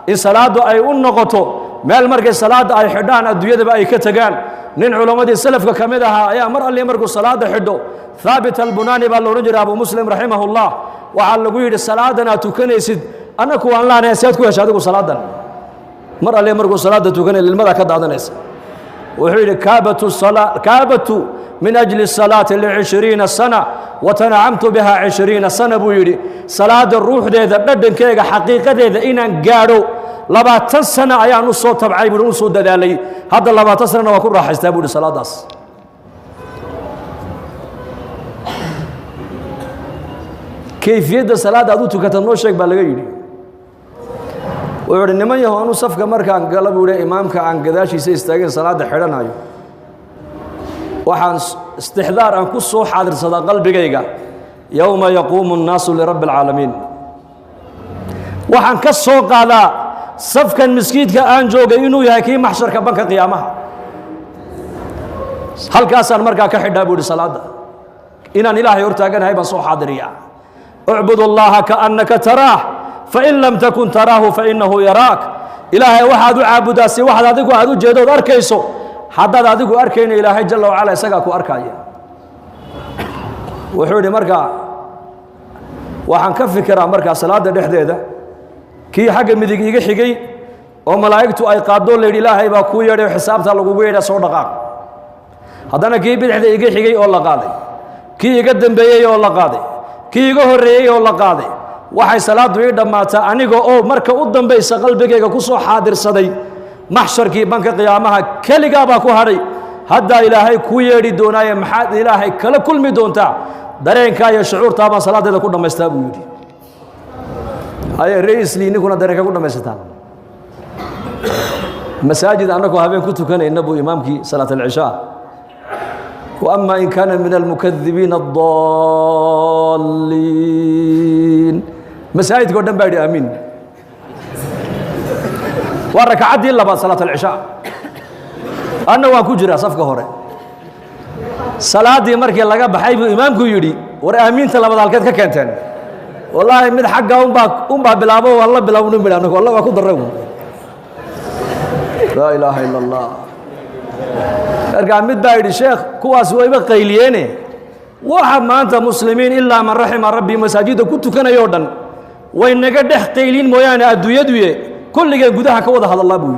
in salaadu ay u noqoto meel markay salaada ay xidhaan adduunyadaba ay ka tagaan nin culamadii salafka kamid ahaa ayaa mar alle markuu salaada xidho thaabit al-bunani baa loo jiray abu muslim rahimahullah waxa lagu yiri salaadana tukanaysid anaku waan laanay saad ku heshay adigu salaadan mar alle markuu salaada tukanay ilmada ka daadanaysa wuxuu yiri kaabatu من أجل الصلاة ل20 سنة وتنعمت بها 20 سنة بويري صلاة الروح ده بدن كيغا حقيقة ده إن قارو لباتن سنة أيان نصو تبعي بنصو دلالي هذا لباتن سنة وكل راح يستابوا لصلاة داس كيفية الصلاة هذا تكتنو شيك بالغيري ويقول إنما يهونو صفقة مركان قلبوا لإمامك عن قداشي سيستاقين صلاة حيران هايو وحان استحضار أن كسو حاضر صدى قلبي يوم يقوم الناس لرب العالمين وحان كسو قال صفكا مسكيت كأنجو إنو يهكي محشر كبنك قيامها هل كاسان مركا كحدا بودي صلاة إن إله يرتاقن هاي بصو حاضرية اعبد الله كأنك تراه فإن لم تكن تراه فإنه يراك إلهي واحد عابداسي واحد هذيك واحد جيدو أركيسو حداد adigu arkayna ilaahay jalla wa ala isaga ku arkaya wuxuu markaa waxaan ka fikiraa markaa salaada dhexdeeda kii xagga midig iga xigay oo malaa'igtu ay qaado leeyahay ilaahay baa ku yeedhay xisaabta lagu weeraa soo dhaqaaq hadana kii bidixda iga xigay oo la qaaday kii iga dambeeyay oo la qaaday kii iga horeeyay oo la qaaday waxay salaadu ii dhamaataa aniga oo marka u dambaysa qalbigayga ku soo xaadirsaday محشركي بنك قيامها كلغا با كو هري هدا الهي كو ييري دونايه محاد الهي كلا كلمي دونتا dareenka iyo shucuurta ba salaadeeda ku dhameystaa buu yiri ay reis liini kuna dareenka ku dhameystaa masaajid anako habeen ku tukanayna buu imaamkii salaat al-isha wa amma in kana min al-mukaththibin ad-dallin masaajid ko dhan baa yiri aamin وركعتي لبا صلاة العشاء أنا وأكوجرا صفقة هوري صلاة دي مركي لقى بحيب إمامكو يدي ورأمين تلا بدل كذا كنتن والله من حقه أم بلابو والله بلابو نبلانك والله وأكون درهم لا إله إلا الله أرجع مد بايد الشيخ كواس ويبقى قيليني وحب ما أنت مسلمين إلا من رحم ربي مساجد كنت كان يوردن وإنك ده قيلين مويانا أدوية كل جودها كوضح هذا الله بيقول